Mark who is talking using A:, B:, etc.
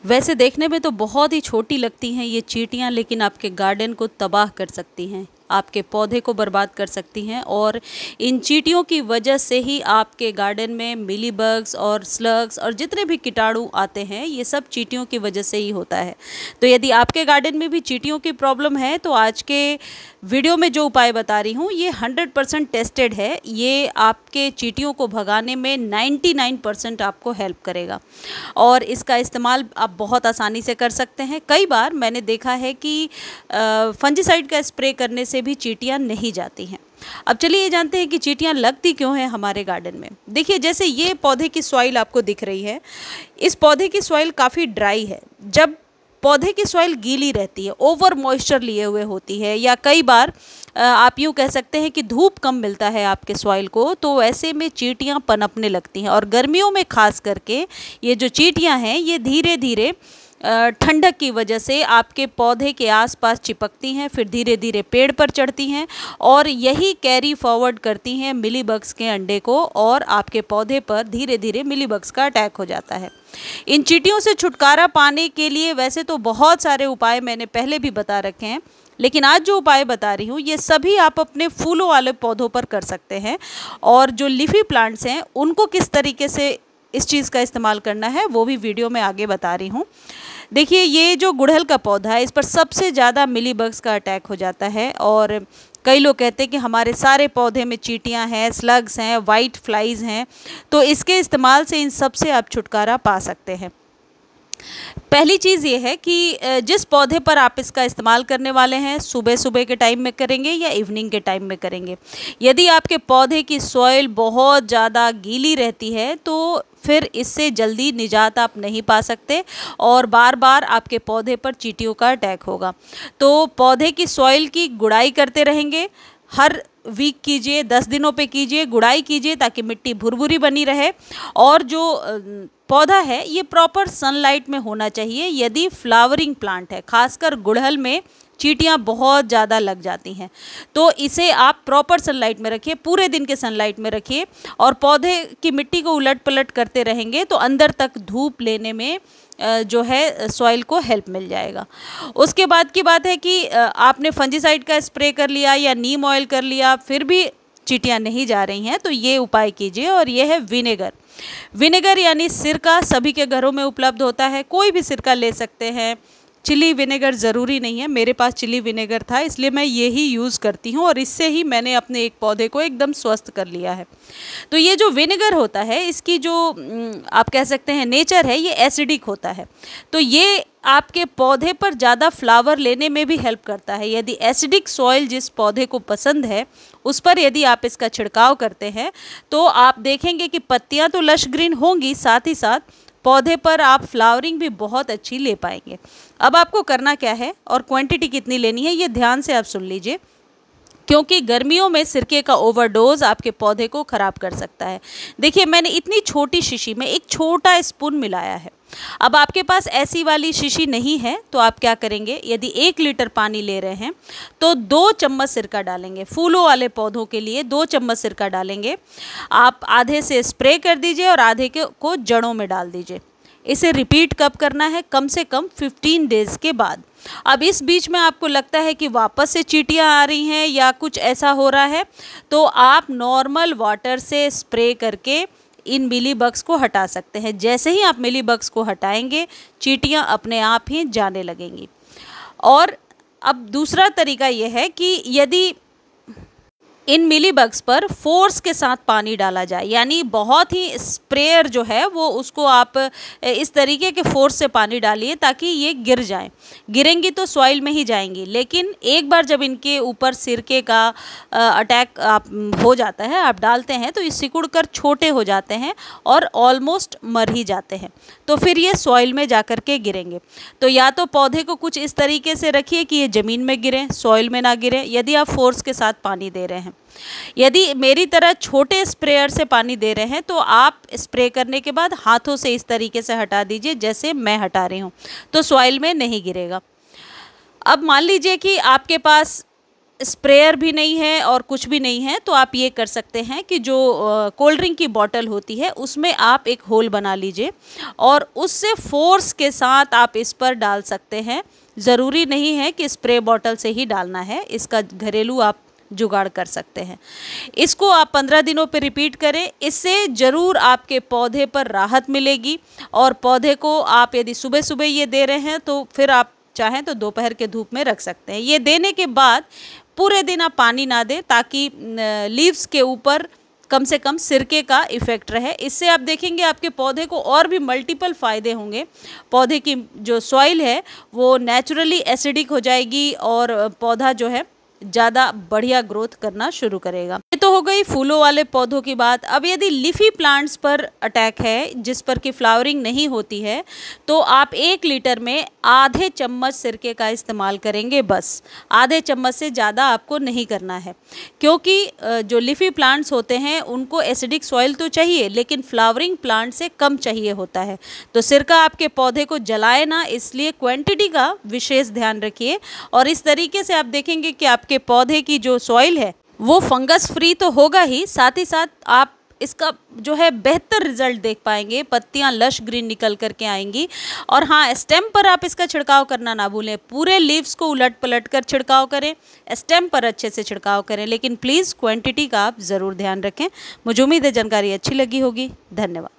A: वैसे देखने में तो बहुत ही छोटी लगती हैं ये चींटियाँ, लेकिन आपके गार्डन को तबाह कर सकती हैं, आपके पौधे को बर्बाद कर सकती हैं। और इन चींटियों की वजह से ही आपके गार्डन में मिली बग्स और स्लग्स और जितने भी कीटाणु आते हैं, ये सब चींटियों की वजह से ही होता है। तो यदि आपके गार्डन में भी चींटियों की प्रॉब्लम है, तो आज के वीडियो में जो उपाय बता रही हूँ ये 100% टेस्टेड है। ये आपके चींटियों को भगाने में 99% आपको हेल्प करेगा और इसका इस्तेमाल आप बहुत आसानी से कर सकते हैं। कई बार मैंने देखा है कि फंजीसाइड का स्प्रे करने से भी चींटियाँ नहीं जाती हैं। अब चलिए ये जानते हैं कि चींटियाँ लगती क्यों हैं हमारे गार्डन में। देखिए, जैसे ये पौधे की सॉइल आपको दिख रही है, इस पौधे की सॉइल काफ़ी ड्राई है। जब पौधे की सॉइल गीली रहती है, ओवर मॉइस्चर लिए हुए होती है, या कई बार आप यूँ कह सकते हैं कि धूप कम मिलता है आपके सॉइल को, तो ऐसे में चींटियाँ पनपने लगती हैं। और गर्मियों में खास करके ये जो चींटियाँ हैं ये धीरे धीरे ठंडक की वजह से आपके पौधे के आसपास चिपकती हैं, फिर धीरे धीरे पेड़ पर चढ़ती हैं और यही कैरी फॉरवर्ड करती हैं मिलीबग्स के अंडे को, और आपके पौधे पर धीरे धीरे मिलीबग्स का अटैक हो जाता है। इन चींटियों से छुटकारा पाने के लिए वैसे तो बहुत सारे उपाय मैंने पहले भी बता रखे हैं, लेकिन आज जो उपाय बता रही हूँ ये सभी आप अपने फूलों वाले पौधों पर कर सकते हैं। और जो लीफी प्लांट्स हैं उनको किस तरीके से इस चीज़ का इस्तेमाल करना है वो भी वीडियो में आगे बता रही हूँ। देखिए, ये जो गुड़हल का पौधा है इस पर सबसे ज़्यादा मिलीबग्स का अटैक हो जाता है, और कई लोग कहते हैं कि हमारे सारे पौधे में चींटियाँ हैं, स्लग्स हैं, वाइट फ्लाइज हैं। तो इसके इस्तेमाल से इन सब से आप छुटकारा पा सकते हैं। पहली चीज़ ये है कि जिस पौधे पर आप इसका इस्तेमाल करने वाले हैं, सुबह सुबह के टाइम में करेंगे या इवनिंग के टाइम में करेंगे। यदि आपके पौधे की सॉइल बहुत ज़्यादा गीली रहती है तो फिर इससे जल्दी निजात आप नहीं पा सकते और बार बार आपके पौधे पर चींटियों का अटैक होगा। तो पौधे की सॉइल की गुड़ाई करते रहेंगे, हर वीक कीजिए, 10 दिनों पे कीजिए, गुड़ाई कीजिए ताकि मिट्टी भुरभुरी बनी रहे। और जो पौधा है ये प्रॉपर सनलाइट में होना चाहिए। यदि फ्लावरिंग प्लांट है, खासकर गुड़हल में चींटियाँ बहुत ज़्यादा लग जाती हैं, तो इसे आप प्रॉपर सनलाइट में रखिए, पूरे दिन के सनलाइट में रखिए और पौधे की मिट्टी को उलट पलट करते रहेंगे तो अंदर तक धूप लेने में जो है सॉइल को हेल्प मिल जाएगा। उसके बाद की बात है कि आपने फंजीसाइड का स्प्रे कर लिया या नीम ऑयल कर लिया, फिर भी चींटियाँ नहीं जा रही हैं, तो ये उपाय कीजिए। और ये है विनेगर। विनेगर यानी सिरका सभी के घरों में उपलब्ध होता है, कोई भी सिरका ले सकते हैं। चिली विनेगर ज़रूरी नहीं है, मेरे पास चिली विनेगर था इसलिए मैं ये ही यूज़ करती हूँ और इससे ही मैंने अपने एक पौधे को एकदम स्वस्थ कर लिया है। तो ये जो विनेगर होता है इसकी जो आप कह सकते हैं नेचर है, ये एसिडिक होता है। तो ये आपके पौधे पर ज़्यादा फ्लावर लेने में भी हेल्प करता है। यदि एसिडिक सॉइल जिस पौधे को पसंद है उस पर यदि आप इसका छिड़काव करते हैं तो आप देखेंगे कि पत्तियाँ तो लश ग्रीन होंगी, साथ ही साथ पौधे पर आप फ्लावरिंग भी बहुत अच्छी ले पाएंगे। अब आपको करना क्या है और क्वांटिटी कितनी लेनी है ये ध्यान से आप सुन लीजिए, क्योंकि गर्मियों में सिरके का ओवरडोज आपके पौधे को ख़राब कर सकता है। देखिए, मैंने इतनी छोटी शीशी में एक छोटा स्पून मिलाया है। अब आपके पास ऐसी वाली शीशी नहीं है तो आप क्या करेंगे, यदि 1 लीटर पानी ले रहे हैं तो 2 चम्मच सिरका डालेंगे। फूलों वाले पौधों के लिए 2 चम्मच सिरका डालेंगे। आप आधे से स्प्रे कर दीजिए और आधे को जड़ों में डाल दीजिए। इसे रिपीट कब करना है, कम से कम 15 डेज़ के बाद। अब इस बीच में आपको लगता है कि वापस से चींटियाँ आ रही हैं या कुछ ऐसा हो रहा है, तो आप नॉर्मल वाटर से स्प्रे करके इन मिलीबग्स को हटा सकते हैं। जैसे ही आप मिलीबग्स को हटाएंगे चींटियाँ अपने आप ही जाने लगेंगी। और अब दूसरा तरीका यह है कि यदि इन मिलीबग्स पर फोर्स के साथ पानी डाला जाए, यानी बहुत ही स्प्रेयर जो है वो उसको आप इस तरीके के फोर्स से पानी डालिए ताकि ये गिर जाएं। गिरेंगी तो सॉइल में ही जाएंगी, लेकिन एक बार जब इनके ऊपर सिरके का अटैक आप हो जाता है, आप डालते हैं तो ये सिकुड़ कर छोटे हो जाते हैं और ऑलमोस्ट मर ही जाते हैं। तो फिर ये सॉइल में जा कर के गिरेंगे। तो या तो पौधे को कुछ इस तरीके से रखिए कि ये ज़मीन में गिरें, सॉइल में ना गिरें, यदि आप फोर्स के साथ पानी दे रहे हैं। यदि मेरी तरह छोटे स्प्रेयर से पानी दे रहे हैं तो आप स्प्रे करने के बाद हाथों से इस तरीके से हटा दीजिए जैसे मैं हटा रही हूँ, तो सॉइल में नहीं गिरेगा। अब मान लीजिए कि आपके पास स्प्रेयर भी नहीं है और कुछ भी नहीं है, तो आप ये कर सकते हैं कि जो कोल्ड ड्रिंक की बॉटल होती है उसमें आप एक होल बना लीजिए और उससे फोर्स के साथ आप इस पर डाल सकते हैं। ज़रूरी नहीं है कि स्प्रे बॉटल से ही डालना है, इसका घरेलू आप जुगाड़ कर सकते हैं। इसको आप 15 दिनों पे रिपीट करें, इससे ज़रूर आपके पौधे पर राहत मिलेगी। और पौधे को आप यदि सुबह सुबह ये दे रहे हैं तो फिर आप चाहें तो दोपहर के धूप में रख सकते हैं। ये देने के बाद पूरे दिन आप पानी ना दें ताकि लीव्स के ऊपर कम से कम सिरके का इफ़ेक्ट रहे। इससे आप देखेंगे आपके पौधे को और भी मल्टीपल फ़ायदे होंगे। पौधे की जो सॉइल है वो नेचुरली एसिडिक हो जाएगी और पौधा जो है ज़्यादा बढ़िया ग्रोथ करना शुरू करेगा। ये तो हो गई फूलों वाले पौधों की बात। अब यदि लीफी प्लांट्स पर अटैक है जिस पर कि फ्लावरिंग नहीं होती है, तो आप 1 लीटर में आधे चम्मच सिरके का इस्तेमाल करेंगे, बस आधे चम्मच से ज़्यादा आपको नहीं करना है। क्योंकि जो लीफी प्लांट्स होते हैं उनको एसिडिक सॉइल तो चाहिए लेकिन फ्लावरिंग प्लांट से कम चाहिए होता है। तो सिरका आपके पौधे को जलाए ना, इसलिए क्वांटिटी का विशेष ध्यान रखिए। और इस तरीके से आप देखेंगे कि आपके पौधे की जो सॉइल है वो फंगस फ्री तो होगा ही, साथ आप इसका जो है बेहतर रिजल्ट देख पाएंगे। पत्तियां लश ग्रीन निकल करके आएंगी। और हाँ, स्टेम पर आप इसका छिड़काव करना ना भूलें। पूरे लीव्स को उलट पलट कर छिड़काव करें, स्टेम पर अच्छे से छिड़काव करें, लेकिन प्लीज़ क्वांटिटी का आप ज़रूर ध्यान रखें। मुझे उम्मीद है जानकारी अच्छी लगी होगी। धन्यवाद।